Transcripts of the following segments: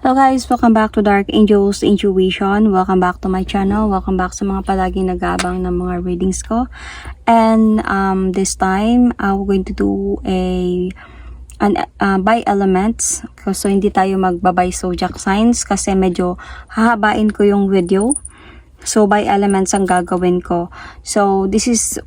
Hello guys, welcome back to Dark Angels Intuition. Welcome back to my channel. Welcome back sa mga palaging nag-aabang ng mga readings ko. And this time, we're going to do by elements. So hindi tayo magbabay zodiac signs kasi medyo hahabain ko yung video. So by elements ang gagawin ko. So this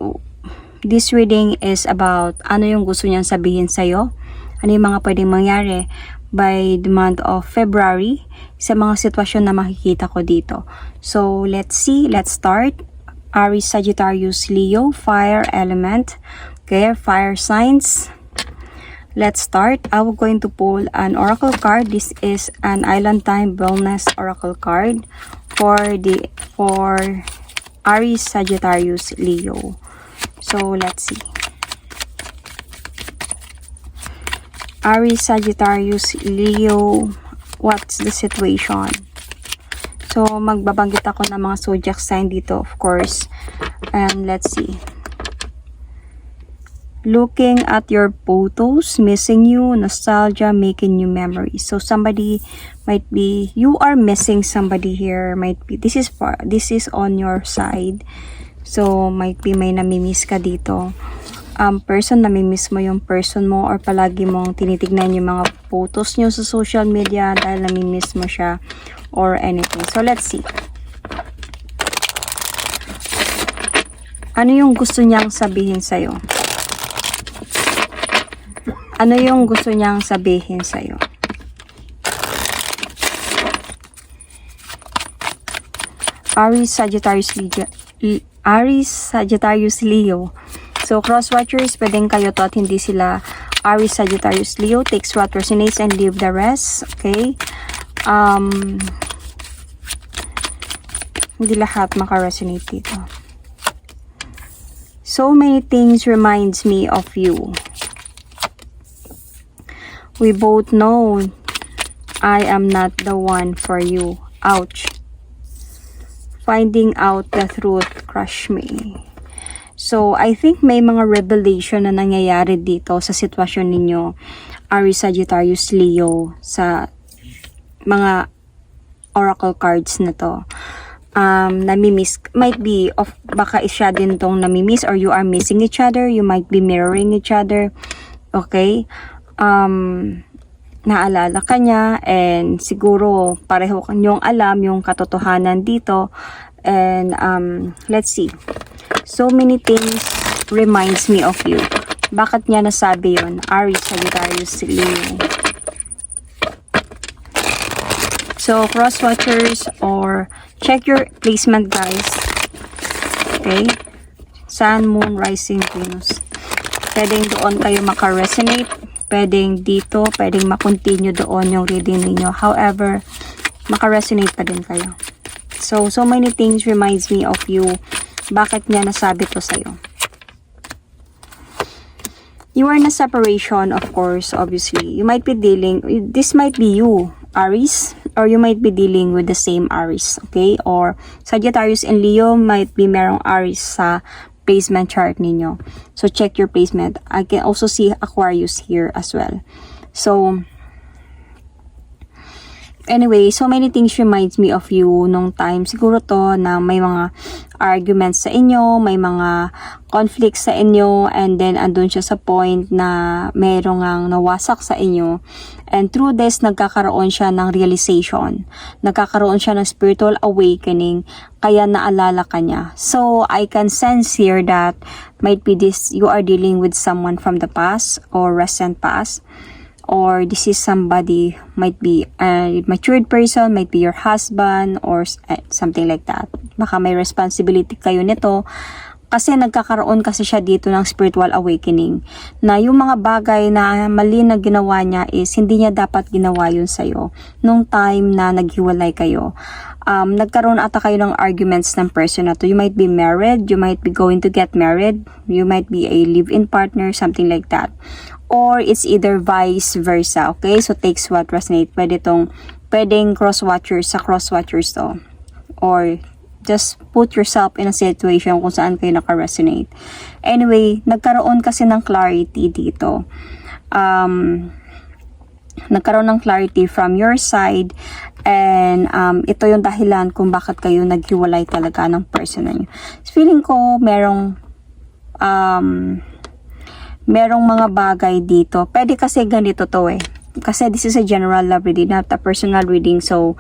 reading is about ano yung gusto niyang sabihin sa'yo. Ano yung mga pwedeng mangyari by the month of February sa mga sitwasyon na makikita ko dito. So, let's see. Let's start. Aries, Sagittarius, Leo, fire element. Okay, fire signs. Let's start. I'm going to pull an oracle card. This is an Island Time Wellness oracle card for Aries, Sagittarius, Leo. So, let's see. Aries, Sagittarius, Leo, what's the situation? So, magbabanggit ako ng mga zodiac sign dito, of course. And let's see. Looking at your photos, missing you, nostalgia, making new memories. So, somebody might be, you are missing somebody here. Might be, this is on your side. So, might be may namimiss ka dito. Person, namimiss mo yung person mo or palagi mong tinitignan yung mga photos nyo sa social media dahil namimiss mo siya or anything. So, let's see. Ano yung gusto niyang sabihin sa'yo? Ano yung gusto niyang sabihin sa'yo? Aries, Sagittarius, Leo. So, cross-watchers, pwedeng kayo to at hindi sila Aries, Sagittarius, Leo. Takes what resonates and leave the rest. Okay? Hindi lahat maka-resonate dito. So many things reminds me of you. We both know I am not the one for you. Ouch. Finding out the truth crushed me. So, I think may mga revelation na nangyayari dito sa sitwasyon ninyo, Aries, Sagittarius, Leo, sa mga oracle cards na to. Namimiss, might be, baka siya din tong namimiss or you are missing each other, you might be mirroring each other, okay? Naalala ka niya, and siguro pareho kanyong alam yung katotohanan dito, and let's see. So many things reminds me of you. Bakit niya nasabi yun? Aries, Sagittarius, Leo. So, cross-watchers or check your placement, guys. Okay? Sun, Moon, Rising, Venus. Pwedeng doon kayo maka-resonate. Pwedeng dito. Pwedeng makontinue doon yung reading ninyo. However, maka-resonate pa din kayo. So many things reminds me of you. Bakit niya nasabi to sa'yo? You are in a separation, of course, obviously. You might be dealing, this might be you, Aries, or you might be dealing with the same Aries, okay? Or Sagittarius and Leo might be merong Aries sa placement chart ninyo. So, check your placement. I can also see Aquarius here as well. So, anyway, so many things reminds me of you nung time. Siguro to na may mga arguments sa inyo, may mga conflicts sa inyo, and then andun siya sa point na merong ang nawasak sa inyo. And through this, nagkakaroon siya ng realization. Nagkakaroon siya ng spiritual awakening, kaya naalala ka niya. So, I can sense here that might be this, you are dealing with someone from the past or recent past. Or this is somebody, might be a matured person, might be your husband, or something like that. Baka may responsibility kayo nito. Kasi nagkakaroon kasi siya dito ng spiritual awakening. Na yung mga bagay na mali na ginawa niya is hindi niya dapat ginawa yun sa'yo. Nung time na naghiwalay kayo. Nagkaroon ata kayo ng arguments ng person na to. You might be married, you might be going to get married, you might be a live-in partner, something like that. Or it's either vice versa, okay? So, takes what resonate. Pwedeng cross-watchers sa cross-watchers to. Or, just put yourself in a situation kung saan kayo naka-resonate. Anyway, nagkaroon kasi ng clarity dito. nagkaroon ng clarity from your side, and ito yung dahilan kung bakit kayo naghiwalay talaga ng person na yun. Feeling ko merong mga bagay dito. Pwede kasi ganito to eh. Kasi this is a general love reading, not a personal reading. So,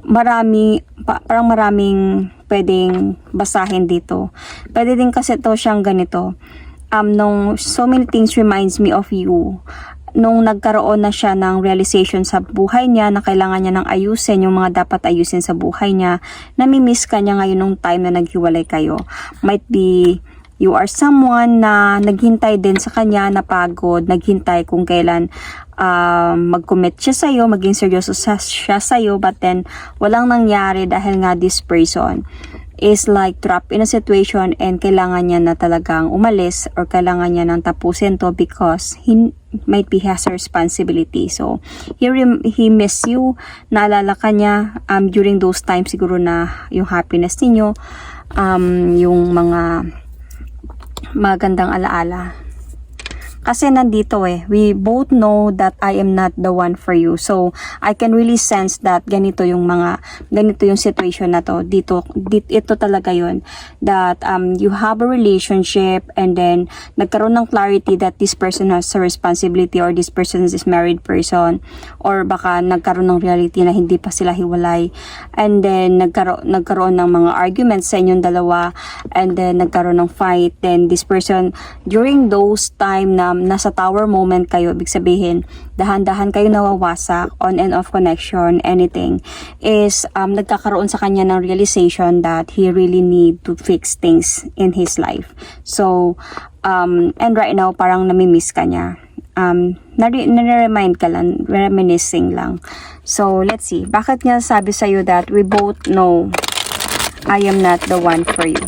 parang maraming pwedeng basahin dito. Pwede din kasi to siyang ganito. Nung so many things reminds me of you. Nung nagkaroon na siya ng realization sa buhay niya na kailangan niya ng ayusin yung mga dapat ayusin sa buhay niya, namimiss ka niya ngayon nung time na naghiwalay kayo. Might be you are someone na naghintay din sa kanya, napagod, naghintay kung kailan mag-commit siya sa'yo, maging seryoso siya sa'yo, but then walang nangyari dahil nga this person is like trapped in a situation and kailangan niya na talagang umalis or kailangan niya nang tapusin to because he might be has a responsibility. So, he miss you, naalala ka niya during those times siguro na yung happiness ninyo, yung mga magandang alaala. Kasi nandito eh, we both know that I am not the one for you. So, I can really sense that ganito yung situation na to. Ito talaga yun. That you have a relationship and then nagkaroon ng clarity that this person has a responsibility or this person is married person. Or baka nagkaroon ng reality na hindi pa sila hiwalay. And then nagkaroon ng mga arguments sa inyong dalawa. And then nagkaroon ng fight. Then this person, during those time na nasa tower moment kayo, ibig sabihin, dahan-dahan kayo nawawasak, on and off connection, anything, is nagkakaroon sa kanya ng realization that he really need to fix things in his life. So, and right now, parang namimiss ka niya. Nare-remind ka lang, reminiscing lang. So, let's see. Bakit niya sabi sa'yo that we both know I am not the one for you?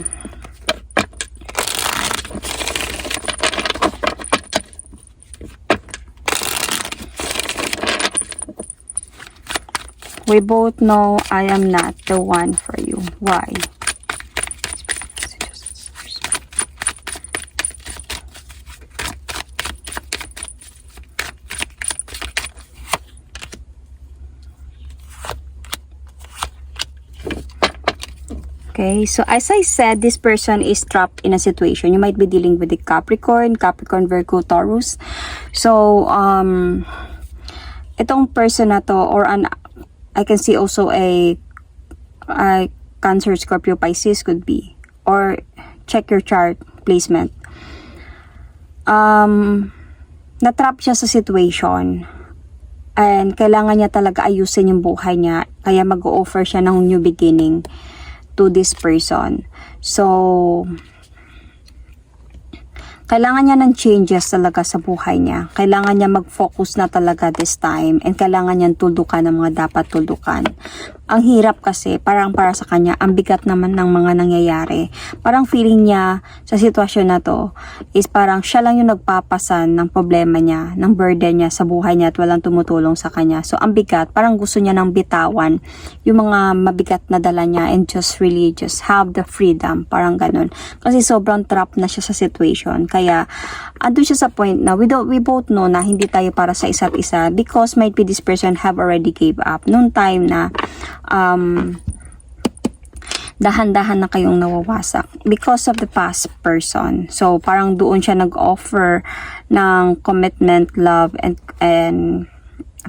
We both know I am not the one for you. Why? Okay, so as I said, this person is trapped in a situation. You might be dealing with the Capricorn, Virgo, Taurus. So, itong person na to, or I can see also a Cancer, Scorpio, Pisces could be. Or check your chart placement. Natrap siya sa situation. And kailangan niya talaga ayusin yung buhay niya. Kaya mag-o-offer siya ng new beginning to this person. So, kailangan niya ng changes talaga sa buhay niya. Kailangan niya mag-focus na talaga this time. And kailangan niyang tuldukan ng mga dapat tuldukan. Ang hirap kasi, parang para sa kanya, ang bigat naman ng mga nangyayari. Parang feeling niya sa sitwasyon na to is parang siya lang yung nagpapasan ng problema niya, ng burden niya sa buhay niya at walang tumutulong sa kanya. So, ang bigat, parang gusto niya ng bitawan yung mga mabigat na dala niya and just really just have the freedom. Parang ganun. Kasi sobrang trap na siya sa situation. Kaya, andun siya sa point na we both know na hindi tayo para sa isa't isa because might be this person have already gave up. Noong time na dahan-dahan na kayong nawawasak because of the past person. So, parang doon siya nag-offer ng commitment, love, and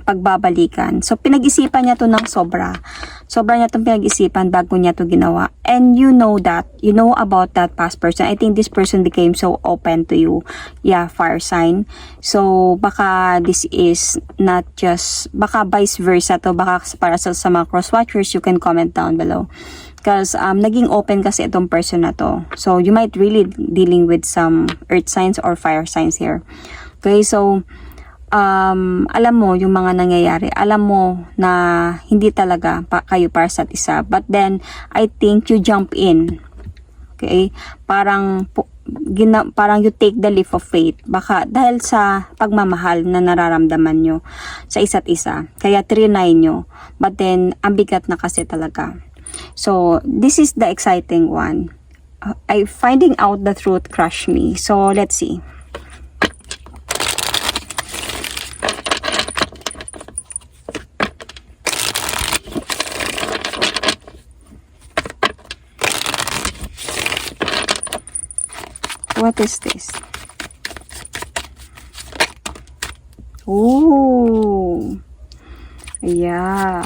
pagbabalikan. So, pinag-isipan niya to ng sobra. Sobra niya itong pinag-isipan bago niya to ginawa. And you know that. You know about that past person. I think this person became so open to you. Yeah, fire sign. So, baka this is not just, baka vice versa to. Baka para sa mga cross-watchers, you can comment down below. Because naging open kasi itong person na to. So, you might really dealing with some earth signs or fire signs here. Okay, so, alam mo yung mga nangyayari, alam mo na hindi talaga kayo para sa isa, but then I think you jump in, okay, parang you take the leap of faith, baka dahil sa pagmamahal na nararamdaman nyo sa isa't isa, kaya trinay nyo, but then ang bigat na kasi talaga. So this is the exciting one. I finding out the truth crush me. So let's see. What is this? Oh, yeah.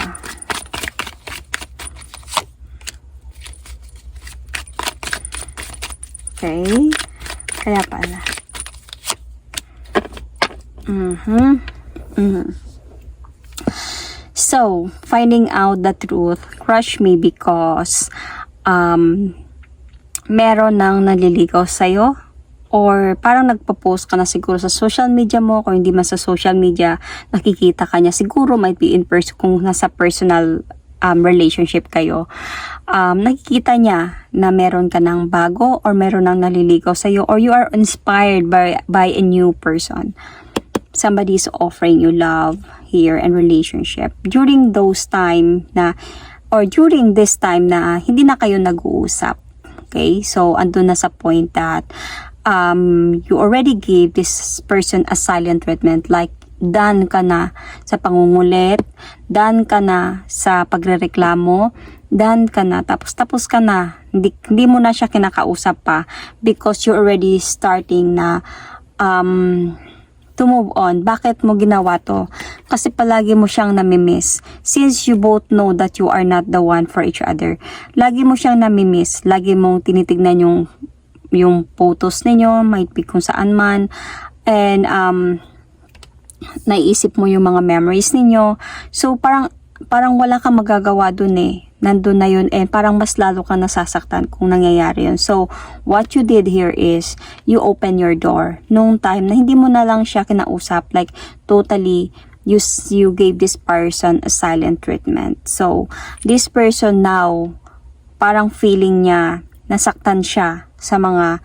Okay. Kaya pala. So, finding out the truth, crush me because meron nang naliligaw sa'yo, or parang nagpo-post ka na siguro sa social media mo, kung hindi man sa social media, nakikita ka niya, siguro might be in person, kung nasa personal relationship kayo, nakikita niya na meron ka ng bago, or meron nang naliligaw sa'yo, or you are inspired by a new person. Somebody is offering you love here and relationship during those time na, or during this time na hindi na kayo nag-uusap. Okay, so andun na sa point that you already gave this person a silent treatment, like done ka na sa pangungulit, done ka na sa pagrereklamo, done ka na, tapos ka na, hindi mo na siya kinakausap pa because you're already starting na to move on. Bakit mo ginawa to? Kasi palagi mo siyang namimiss. Since you both know that you are not the one for each other, lagi mo siyang namimiss. Lagi mong tinitignan yung photos ninyo, might be kung saan man, and naiisip mo yung mga memories ninyo. So parang wala kang magagawa dun eh. Nandun na yun, and parang mas lalo kang nasasaktan kung nangyayari yun. So, what you did here is, you open your door. Nung time na hindi mo na lang siya kinausap, like, totally, you gave this person a silent treatment. So, this person now, parang feeling niya, nasaktan siya sa mga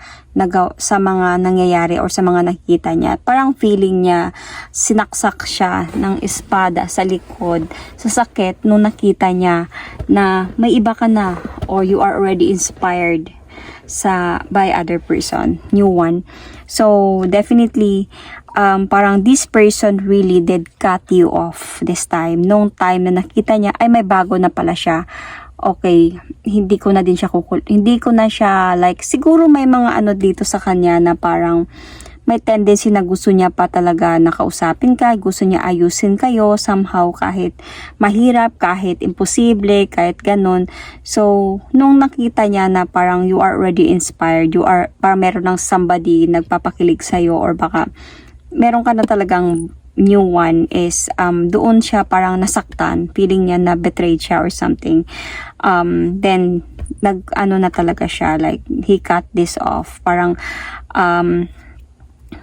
nangyayari or sa mga nakikita niya. Parang feeling niya sinaksak siya ng espada sa likod sa sakit nung nakita niya na may iba ka na, or you are already inspired by other person, new one. So definitely parang this person really did cut you off this time. Nung time na nakita niya ay may bago na pala siya, okay, hindi ko na siya, like, siguro may mga ano dito sa kanya na parang may tendency na gusto niya pa talaga nakausapin ka, gusto niya ayusin kayo somehow, kahit mahirap, kahit imposible, kahit ganun. So, nung nakita niya na parang you are already inspired, parang meron ng somebody nagpapakilig sa'yo, or baka meron ka na talagang new one, is doon siya parang nasaktan, feeling niya na betrayed siya or something. Then nag-ano na talaga siya, like he cut this off. Parang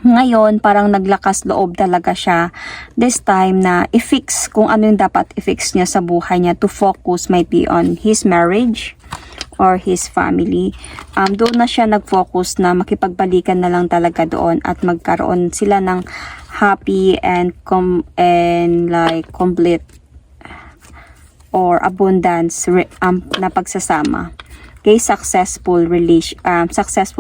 ngayon parang naglakas loob talaga siya this time na i-fix kung ano yung dapat i-fix niya sa buhay niya, to focus might be on his marriage or his family. Doon na siya nag-focus na makipagbalikan na lang talaga doon at magkaroon sila ng happy and like complete or abundance na pagsasama. Okay, successful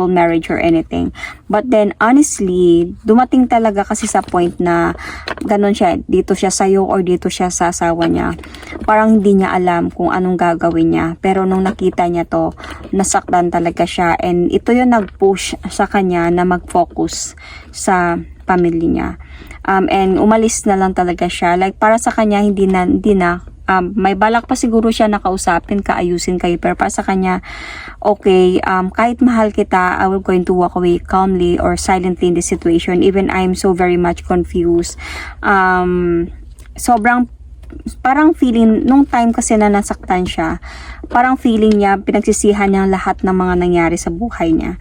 marriage or anything. But then honestly, dumating talaga kasi sa point na ganun siya, dito siya sayo or dito siya sa asawa niya. Parang hindi niya alam kung anong gagawin niya. Pero nung nakita niya to, nasaktan talaga siya, and ito yung nag-push sa kanya na mag-focus sa pamilya niya. And umalis na lang talaga siya. Like para sa kanya hindi na may balak pa siguro siya nakausapin ka, ayusin kayo, pero para sa kanya, okay, kahit mahal kita, I will going to walk away calmly or silently in this situation, even I'm so very much confused. Sobrang parang feeling, nung time kasi na nasaktan siya, parang feeling niya, pinagsisihan niya lahat ng mga nangyari sa buhay niya.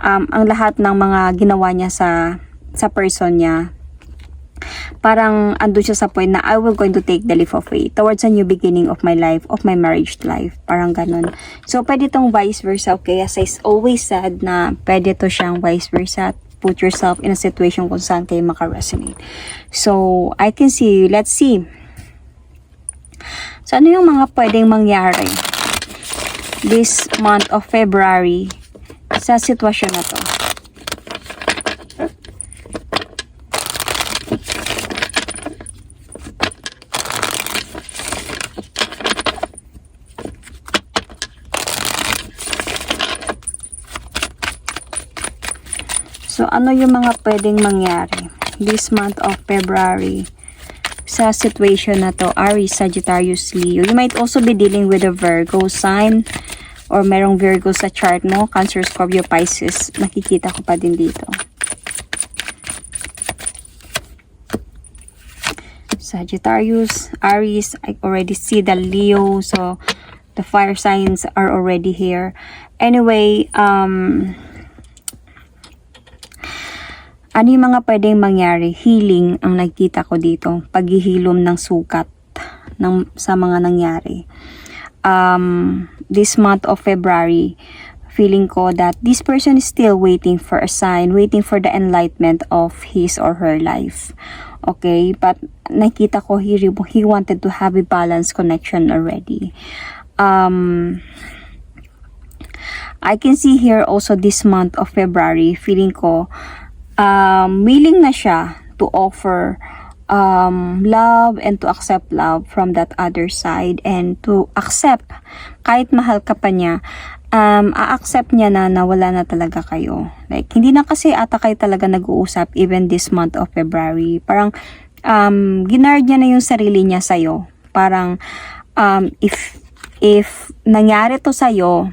Ang lahat ng mga ginawa niya sa person niya, parang andun siya sa point na I will going to take the leap of faith towards a new beginning of my life, of my marriage life. Parang ganun. So, pwede tong vice versa, okay? As I always said na pwede to siyang vice versa. Put yourself in a situation kung saan kayo makaresonate. So, I can see, let's see. So, ano yung mga pwedeng mangyari this month of February sa sitwasyon na to? So, ano yung mga pwedeng mangyari this month of February sa situation na to? Aries, Sagittarius, Leo. You might also be dealing with a Virgo sign or merong Virgo sa chart mo. Cancer, Scorpio, Pisces. Nakikita ko pa din dito. Sagittarius, Aries. I already see the Leo. So, the fire signs are already here. Anyway, ano yung mga pwedeng mangyari? Healing ang nakita ko dito. Paghihilom ng sukat sa mga nangyari. This month of February, feeling ko that this person is still waiting for a sign, waiting for the enlightenment of his or her life. Okay? But nakita ko he wanted to have a balanced connection already. I can see here also this month of February, feeling ko willing na siya to offer love and to accept love from that other side, and to accept kahit mahal ka pa niya, a-accept niya na nawala na talaga kayo. Like, hindi na kasi ata kayo talaga nag-uusap even this month of February. Parang ginard niya na yung sarili niya sa'yo. Parang if nangyari to sa'yo,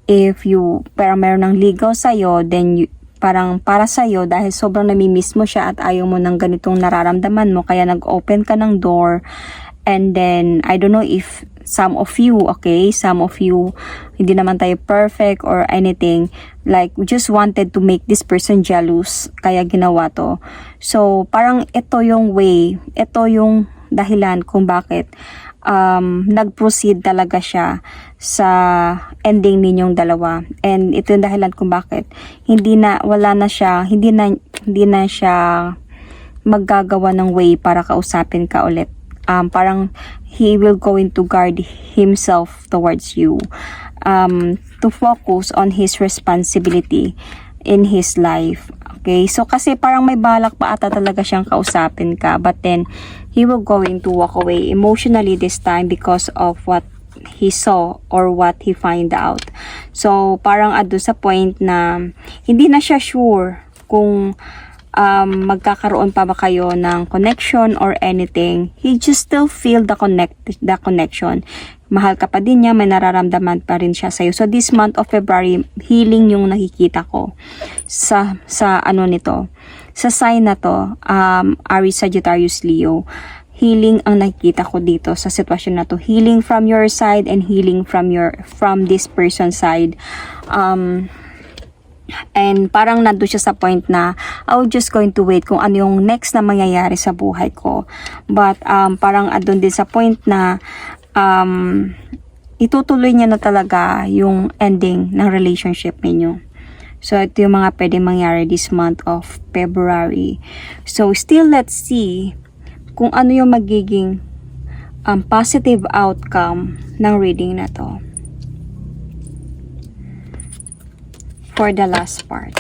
if you parang meron ng ligaw sa'yo, then parang para sa'yo, dahil sobrang namimiss mo siya at ayaw mo ng ganitong nararamdaman mo, kaya nag-open ka ng door. And then, I don't know if some of you, okay, some of you, hindi naman tayo perfect or anything, like, just wanted to make this person jealous, kaya ginawa to. So, parang ito yung way, ito yung dahilan kung bakit nag-proceed talaga siya sa ending ninyong dalawa. And ito yung dahilan kung bakit hindi na siya maggagawa ng way para kausapin ka ulit. Parang he will going to guard himself towards you, to focus on his responsibility in his life. Okay, so kasi parang may balak pa ata talaga siyang kausapin ka, but then he will going to walk away emotionally this time because of what he saw or what he find out. So parang ado sa point na hindi na siya sure kung magkakaroon pa ba kayo ng connection or anything. He just still feel the connection. Mahal ka pa din niya, may nararamdaman pa rin siya sa'yo. So this month of February, healing yung nakikita ko sa ano nito, sa sign na to, Aries, Sagittarius, Leo. Healing ang nakikita ko dito sa sitwasyon na to. Healing from your side and healing from this person's side. And parang nandun siya sa point na I'm just going to wait kung ano yung next na mangyayari sa buhay ko. But parang andun din sa point na itutuloy niya na talaga yung ending ng relationship ninyo. So ito yung mga pwedeng mangyari this month of February. So still, let's see kung ano yung magiging positive outcome ng reading na to for the last part.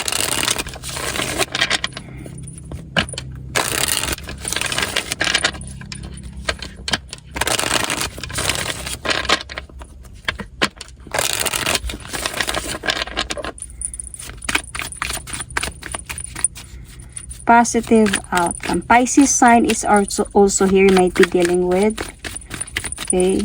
Positive outcome. Pisces sign is also here, you might be dealing with. Okay.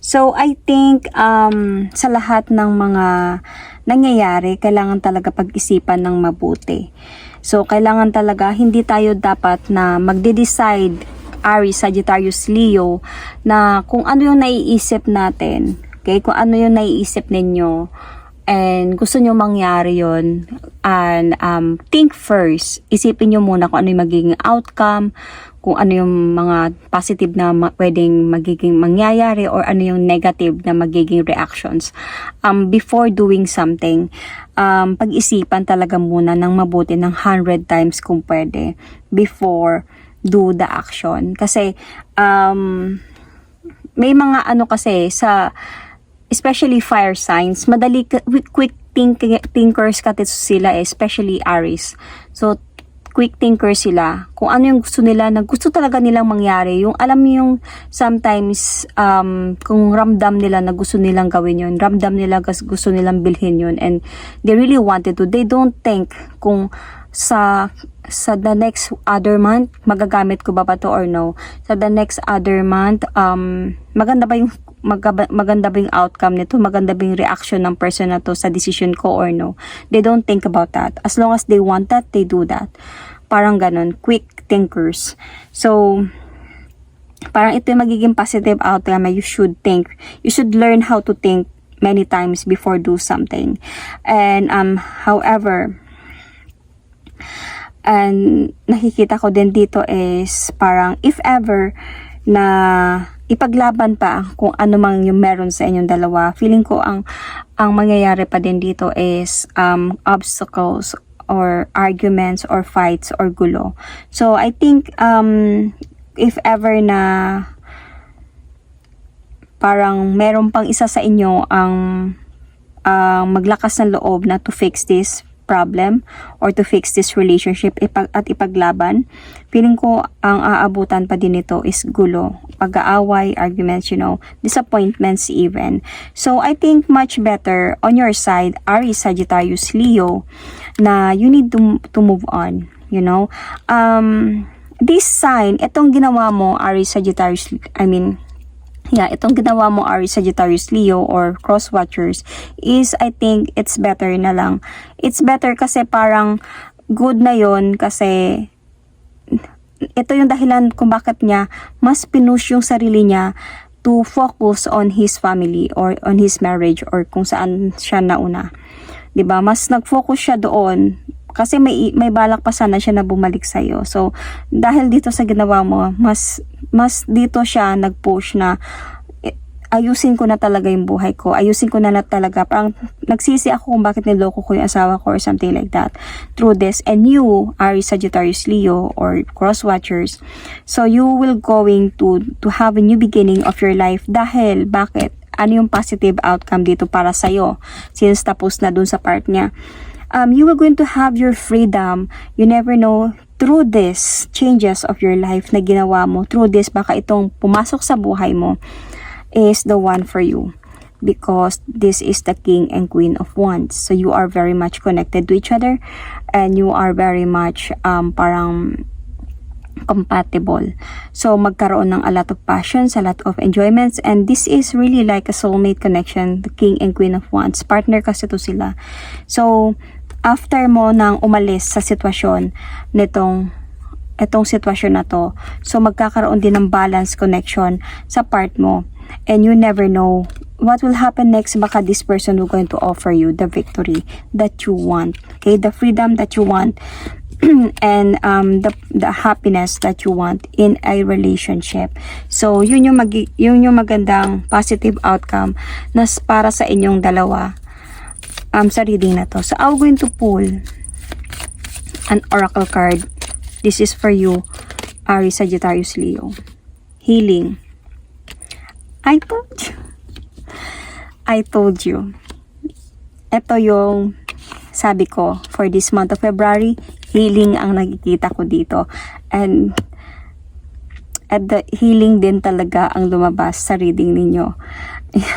So, I think sa lahat ng mga nangyayari, kailangan talaga pag-isipan ng mabuti. So, kailangan talaga, hindi tayo dapat na magde-decide, Aries, Sagittarius, Leo, na kung ano yung naiisip natin, okay? Kung ano yung naiisip ninyo, and gusto nyo mangyari yon, and think first. Isipin nyo muna kung ano yung magiging outcome, kung ano yung mga positive na pwedeng magiging mangyayari, or ano yung negative na magiging reactions. Before doing something, pag-isipan talaga muna ng mabuti ng 100 times kung pwede before do the action. Kasi may mga ano kasi sa especially fire signs, madali quick thinkers kasi sila, especially Aries. So quick thinker sila. Kung ano yung gusto nila, na gusto talaga nilang mangyari. Yung alam mo yung sometimes kung ramdam nila na gusto nilang gawin yun, ramdam nila gusto nilang bilhin yun, and they really wanted to. They don't think kung sa the next other month magagamit ko ba to or no. Sa the next other month maganda ba yung outcome nito, maganda ba yung reaction ng person na to sa decision ko or no. They don't think about that. As long as they want that, they do that. Parang ganun, quick thinkers. So parang ito yung magiging positive outcome. You should learn how to think many times before do something. And however, and nakikita ko din dito is parang if ever na ipaglaban pa kung ano mang yung meron sa inyong dalawa, feeling ko ang mangyayari pa din dito is obstacles or arguments or fights or gulo. So I think if ever na parang meron pang isa sa inyo ang maglakas ng loob na to fix this problem or to fix this relationship at ipaglaban, feeling ko ang aabutan pa din nito is gulo, pag-aaway, arguments, disappointments even. So I think much better on your side, Aries, Sagittarius, Leo, na you need to move on, this sign, itong ginawa mo, Aries, Sagittarius, itong ginawa mo, Aries, Sagittarius, Leo, or cross-watchers, is, I think, it's better na lang. It's better kasi parang good na yon, kasi ito yung dahilan kung bakit niya mas pinush yung sarili niya to focus on his family or on his marriage or kung saan siya nauna. 'Di ba? Mas nag-focus siya doon kasi may balak pa sana siya na bumalik sa iyo. So dahil dito sa ginawa mo, mas dito siya nag-push na ayusin ko na talaga yung buhay ko. Ayusin ko na talaga. Parang nagsisi ako kung bakit niloko ko yung asawa ko or something like that. Through this. And you, Aries, Sagittarius, Leo, or cross-watchers, so you will going to have a new beginning of your life. Dahil, bakit? Ano yung positive outcome dito para sa'yo? Since tapos na dun sa part niya. You will going to have your freedom. You never know, through this changes of your life na ginawa mo, through this, baka itong pumasok sa buhay mo is the one for you, because this is the King and Queen of Wands. So you are very much connected to each other, and you are very much parang compatible. So magkaroon ng a lot of passions, a lot of enjoyments, and this is really like a soulmate connection, the King and Queen of Wands. Partner kasi to sila. So after mo nang umalis sa sitwasyon itong sitwasyon na to, so magkakaroon din ng balance connection sa part mo, and you never know what will happen next. Baka this person will going to offer you the victory that you want, okay, the freedom that you want, and the happiness that you want in a relationship. So yun yung magandang positive outcome na para sa inyong dalawa sa reading na to. So I'm going to pull an oracle card. This is for you, Aries, Sagittarius, Leo. Healing. I told you. Ito yung sabi ko for this month of February. Healing ang nakikita ko dito. And at the healing din talaga ang lumabas sa reading ninyo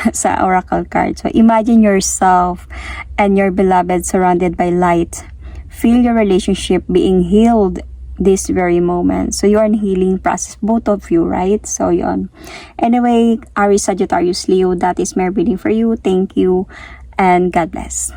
sa oracle card. So imagine yourself and your beloved surrounded by light. Feel your relationship being healed this very moment. So you are in healing process, both of you, right? So yon. Anyway, Aries, Sagittarius, Leo, that is my reading for you. Thank you and God bless.